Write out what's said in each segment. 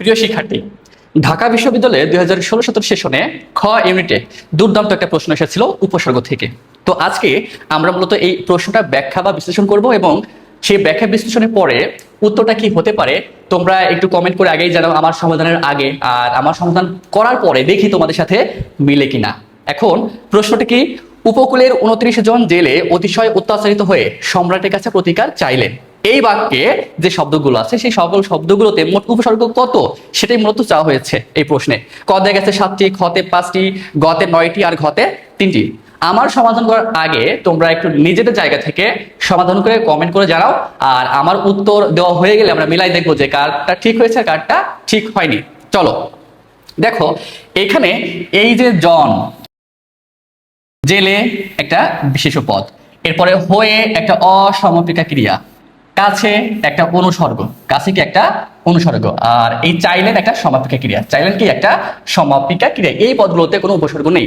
প্রিয় শিক্ষার্থী, ঢাকা বিশ্ববিদ্যালয়ে 2016-17 সেশনে খ ইউনিটে দুর্দান্ত একটা প্রশ্ন এসেছিল উপসর্গ থেকে। তো আজকে আমরা মূলত এই প্রশ্নটা ব্যাখ্যা বা বিশ্লেষণ করব এবং সেই ব্যাখ্যা বিশ্লেষণের পরে উত্তরটা কি হতে পারে তোমরা একটু কমেন্ট করে আগেই জানাও আমার সমাধানের আগে, আর আমার সমাধান করার পরে দেখি তোমাদের সাথে মিলে কিনা। এখন প্রশ্নটা কি, উপকূলের 29 জন জেলে অতিশয় অত্যাচারিত হয়ে সম্রাটের কাছে প্রতিকার চাইলেন। এই বাক্যে যে শব্দগুলো আছে সেই সকল শব্দগুলোতে মোট উপসর্গ কত সেটাই মূলত চাওয়া হয়েছে এই প্রশ্নে। ক দিয়ে গেছে 7টি, খতে 5টি, গতে 9টি আর ঘতে 3টি। আমার সমাধান করার আগে তোমরা একটু নিজেদের জায়গা থেকে সমাধান করে কমেন্ট করে জানাও, আর আমার উত্তর দেওয়া হয়ে গেলে আমরা মিলাই দেখবো যে কারটা ঠিক হয়েছে আর কারটা ঠিক হয়নি। চলো দেখো, এখানে এই যে জন, জেলে একটা বিশেষ্য পদ, এরপরে হয়ে একটা অসমাপিকা ক্রিয়া, কাছে একটা অনুসর্গ, কাছে কি একটা অনুসর্গ, আর এই চাইলেন একটা সমাপিকা ক্রিয়া, চাইলেন কি একটা সমাপিকা ক্রিয়া। এই পদগুলোতে কোনো উপসর্গ নেই।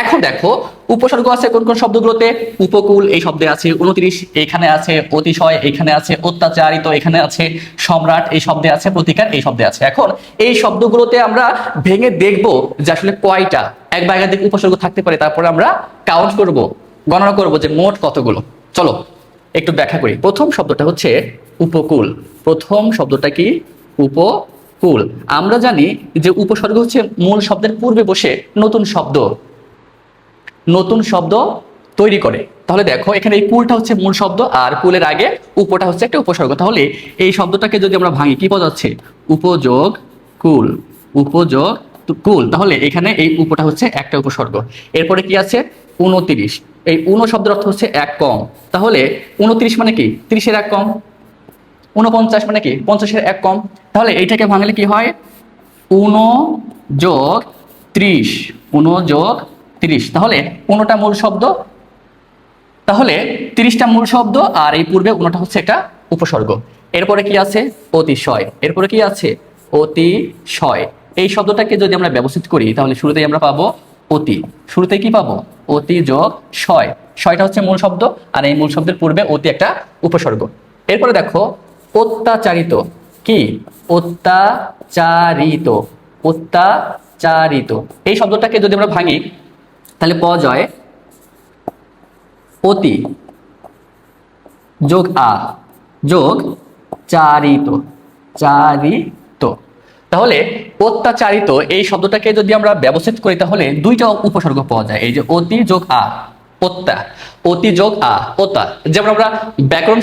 এখন দেখো উপসর্গ আছে কোন কোন শব্দগুলোতে। উপকূল এই শব্দে আছে 29, এখানে আছে অতিশয়, এখানে আছে অত্যাচারিত, এখানে আছে সম্রাট এই শব্দে আছে, প্রতিকার এই শব্দে আছে। এখন এই শব্দগুলোতে আমরা ভেঙে দেখবো যে আসলে কয়টা এক বা একাধিক উপসর্গ থাকতে পারে, তারপরে আমরা কাউন্ট করব, গণনা করব যে মোট কতগুলো। চলো একটু ব্যাখ্যা করি। প্রথম শব্দটা হচ্ছে উপকূল। প্রথম শব্দটা কি? উপকূল। আমরা জানি যে উপসর্গ হচ্ছে মূল শব্দের পূর্বে বসে নতুন শব্দ তৈরি করে। তাহলে দেখো এখানে এই কুলটা হচ্ছে মূল শব্দ, আর কুলের আগে উপটা হচ্ছে একটা উপসর্গ। তাহলে এই শব্দটাকে যদি আমরা ভাঙি কি পদ হচ্ছে? উপযোগ কুল, উপযোগ কুল। তাহলে এখানে এই উপটা হচ্ছে একটা উপসর্গ। এরপরে কি আছে? 29। এই 29 শব্দের অর্থ হচ্ছে এক কম। তাহলে 29 মানে কি? 30-এর এক কম। 49 মানে কি? 50-এর এক কম। তাহলে এইটাকে ভাঙলে কি হয়? 29 যোগ 30, 29 যোগ 30। তাহলে 29টা মূল শব্দ, তাহলে 30টা মূল শব্দ, আর এই পূর্বে 29টা হচ্ছে একটা উপসর্গ। এরপরে কি আছে? অতিশয়। এরপরে কি আছে? অতিশয়। এই শব্দটাকে যদি আমরা ব্যবস্থিত করি তাহলে শুরুতেই আমরা পাবো অতি। শুরুতে কি পাবো? অতি যোগ শয়। শয়টা হচ্ছে মূল শব্দ, আর এই মূল শব্দের পূর্বে অতি একটা উপসর্গ। এরপরে দেখো অত্যাচারিত। কি? অত্যাচারিত, অত্যাচারিত। এই শব্দটাকে যদি আমরা ভাঙি তাহলে পাওয়া যায় অতি যোগ আ যোগ চারিত, চারিত। তাহলে অত্যাচারিত এই শব্দটাকে যদি আমরা ব্যবস্থিত করি তাহলে দুইটা উপসর্গ পাওয়া যায়। এই যে অতি যোগ আ, অত্যা, অতি যোগ আ, অত্যা। যেমন আমরা ব্যাকরণ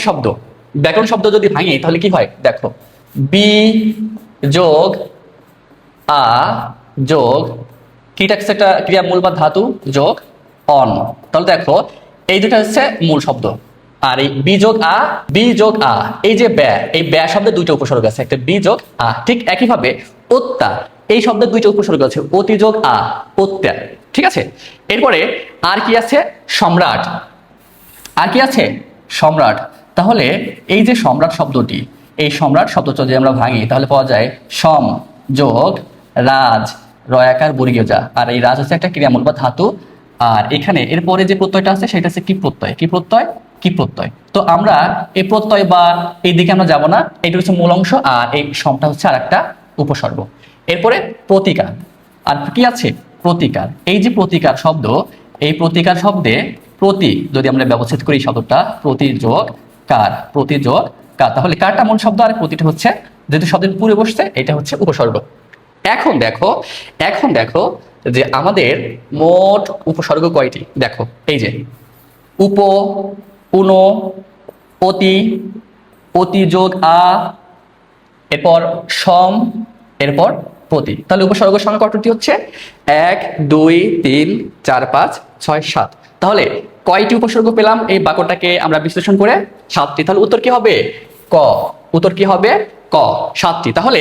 শব্দ যদি ভাঙি তাহলে কি হয় দেখো, বি যোগ আ যোগ কিটা একটা ক্রিয়া মূল বা ধাতু যোগ অন। তাহলে দেখো এই দুটা হচ্ছে মূল শব্দ, আর এই বি যোগ আ, বি যোগ আ, এই যে ব্যা, এই ব্যা শব্দে দুইটা উপসর্গ আছে, একটা বি যোগ আ। ঠিক একইভাবে অত্যা এই শব্দের দুইটা উপসর্গ আছে, অতি যোগ আ, অত্যা। ঠিক আছে। এরপরে আর কি আছে? সম্রাট। আর কি আছে? সম্রাট। তাহলে এই যে সম্রাট শব্দটি, এই সম্রাট শব্দটা যদি আমরা ভাঙি তাহলে পাওয়া যায় সম যোগ রাজ, রয়াকার বর্গীয় যা, আর এই রাজ হচ্ছে একটা ক্রিয়ামূল বা ধাতু। আর এখানে এরপরে যে প্রত্যয়টা আছে সেটা হচ্ছে কি প্রত্যয়, কি প্রত্যয়, কি প্রত্যয়। তো আমরা এই প্রত্যয় বা এই দিকে আমরা যাব না, এটা হচ্ছে মূল অংশ, আর এই সমটা হচ্ছে আর একটা উপসর্গ। এরপরে প্রতিকার। আর কি আছে? প্রতিকার। এই যে প্রতিকার শব্দ, এই প্রতিকার শব্দে প্রতি যদি আমরা ব্যবচ্ছেদ করি শব্দটা প্রতিযোগ কার, প্রতিযোগ কার। তাহলে কারটা মূল শব্দ আর প্রতিটা হচ্ছে যেহেতু শব্দের পূর্বে বসছে এটা হচ্ছে উপসর্গ। এখন দেখো যে আমাদের মোট উপসর্গ কয়টি। দেখো এই যে উপ, উনো, অতি, অতি যোগ আ, এরপর সম, এরপর প্রতি। তাহলে উপসর্গ সংখ্যা কতটি হচ্ছে? 1 2 3 4 5 6 7। তাহলে কয়টি উপসর্গ পেলাম এই বাক্যটাকে আমরা বিশ্লেষণ করে? 7টি। তাহলে উত্তর কি হবে? ক। উত্তর কি হবে? ক, 7টি। তাহলে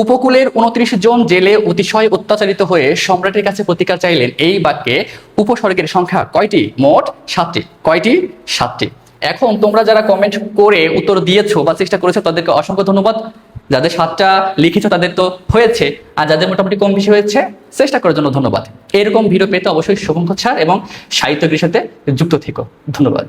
উপকূলের 29 জন জেলে অতিশয় অত্যাচারিত হয়ে সম্রাটের কাছে প্রতিকার চাইলেন, এই বাক্যে উপসর্গের সংখ্যা কয়টি? মোট 7টি। কয়টি? 7টি। এখন তোমরা যারা কমেন্ট করে উত্তর দিয়েছো বা চেষ্টা করেছো তাদেরকে অসংখ্য ধন্যবাদ। যাদের 7টা লিখেছো তাদের তো হয়েছে, আর যাদের মোটামুটি কম বেশি হয়েছে চেষ্টা করার জন্য ধন্যবাদ। এরকম ভিডিও পেতে অবশ্যই শুভঙ্কর স্যার এবং সাহিত্য সাথে যুক্ত থেকো। ধন্যবাদ।